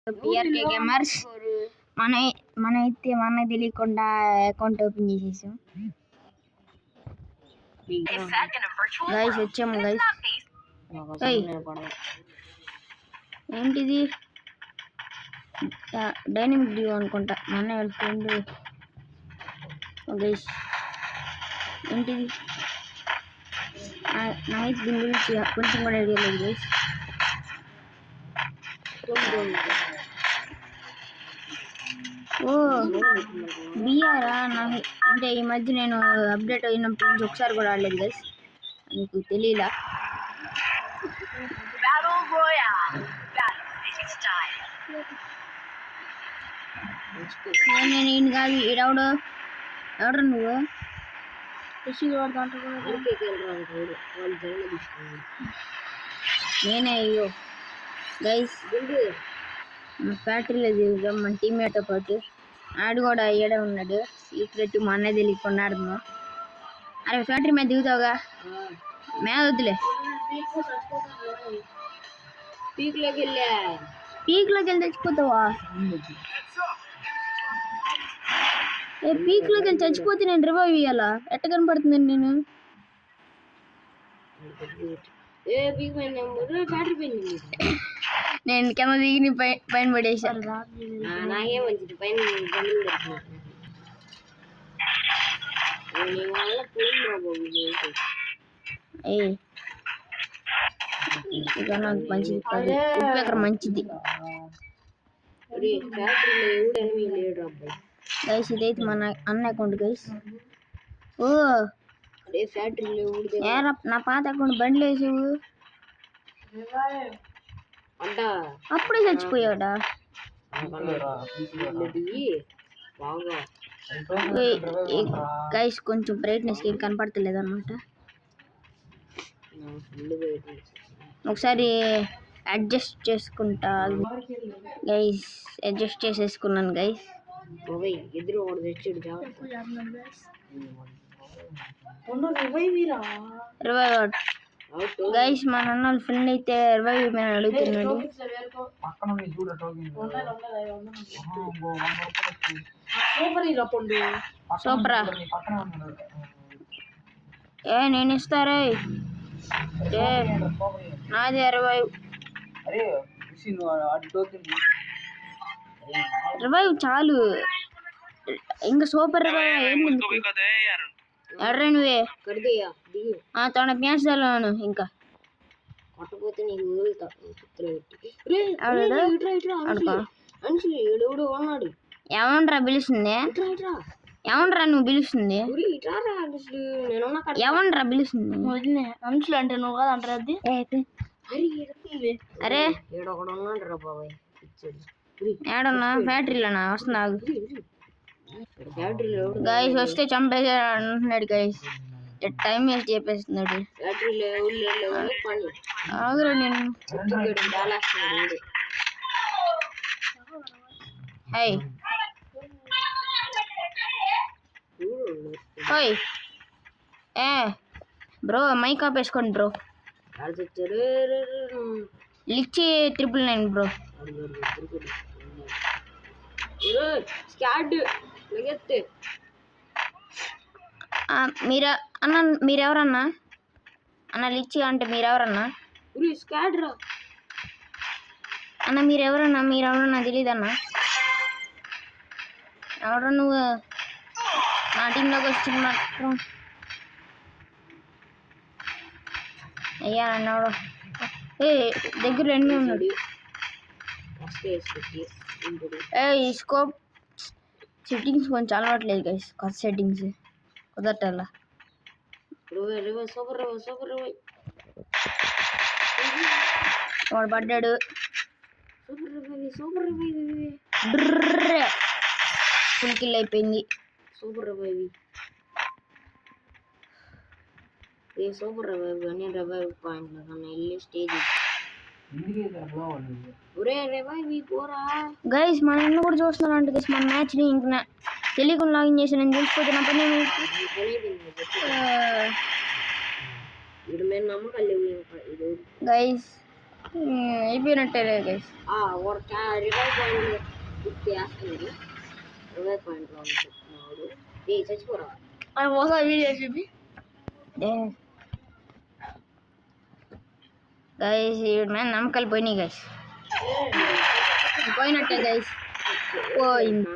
PRK gamers మనైతే మనకు తెలియకుండా account open చేసేసాం గైస్. వచ్చాము గైస్. ఏంటిది డైనమిక్ డ్యూ అనుకుంటా. మన ఫ్రెండ్ గైస్. ఏంటిది నాకైతే దీని గురించి కొంచెం కూడా ఐడియా లేదు గైస్. ఓ బిఆరా నాకు అంటే ఈ మధ్య నేను అప్డేట్ అయినప్పటి నుంచి ఒకసారి కూడా ఆడలేదు గైస్. నీకు తెలియలా? నేను ఈయన కాదు. ఈడెవడు నువ్వు నేనే. అయ్యో గైస్, ఫ్యాక్టరీలో దిగుదాం మన టీమ్మేట్తో పాటు. ఆడు కూడా అయ్యాడే ఉన్నాడు. సీక్రెట్ మా అన్నయ్య తెలియకుండా ఆడుతున్నాం. అరే ఫ్యాక్టరీ మీద దిగుతావుగా? మీద వద్దులే. పీక్లోకి వెళ్ళి చచ్చిపోతావా? పీక్లోకి వెళ్ళి చచ్చిపోతే నేను రివైవ్ ఇయ్యాలా? ఎట్ట కనపడుతుంది నేను? నేను కింద దిగి పైన పడేసాను. ఇక నాకు మంచిది కాదు. ఉప్పు మంచిది గైస్. ఇదైతే మన అన్న అకౌంట్ గైస్. ఓ నా పాత అకౌంట్ బండ్లు వేసావు. అప్పుడే చచ్చిపోయాడా? గైస్ కొంచెం బ్రైట్నెస్ ఏం కనపడతలేదు అనమాట. ఒకసారి అడ్జస్ట్ చేసుకుంటా గైస్. అడ్జస్ట్ చేసేసుకున్నాను గైస్. Revive guys. మా నాన్న ఫ్రెండ్ అయితే రివైవ్ మీద అడుగుతున్నాడు. సూపరా నేను ఇస్తారా? నాది రివైవ్ చాలు. ఇంకా సూపర్ రివైవ్ ఏంటి? ఎర్ర నువ్వే తన ప్యాన్స్ను ఇంకా ఏమనరా పిలుస్తుంది? ఏమనరా నువ్వు పిలుస్తుంది? ఏమనరా పిలుస్తుంది? మనుషులు అంటే నువ్వు కదా అంటారు. అది అరే ఏడన్నా ఫ్యాక్టరీలోనా? వస్తున్నావు గైస్. వస్తే చంపేసాడు అంటున్నాడు గైస్. Time waste చెప్పేస్తున్నాడు. ఆగురా నేను. హై ఓయ్ బ్రో మైక్ ఆపేసుకోండి బ్రో. లిచ్చి 999 బ్రో. మీరెవరన్నా అన్న? లిచ్చి అంటే మీరెవరన్నా అన్న? మీరెవరన్నా తెలీదన్నా? ఎవరు నువ్వు? నా టీంలోకి వచ్చిన మాత్రం అయ్యా నన్ను ఎవడో దగ్గర ఎన్ని ఉన్నాడు. ఈ స్కోప్ సెట్టింగ్స్ కొంచెం అలవాట్లేదు గైస్. కొత్త సెట్టింగ్స్ కుదరటల్లా. వాడు పడ్డాడు. ఫుల్ కిల్ అయిపోయింది. సూపర్ రివైవ్ అని రివైవ్ పాయింట్ వెళ్ళి స్టేజ్ గైస్. మన అన్న కూడా చూస్తున్నాను గైస్. మన మ్యాచ్ ని ఇంకా తెలియకుండా లాగిన్ చేసి నేను తెలిసిపోతే నా పని గైస్. అయిపోయినట్టే గైస్. రివైవ్ పాయింట్ వేస్తుంది. రివైవ్ పాయింట్లో ఉన్నాడు. చచ్చిపోరా అది మోసం వీడియో చూపి గైస్. ఈ మీద నమ్మకాలు పోయినాయి గైస్. పోయినట్టే గైస్. పోయింది.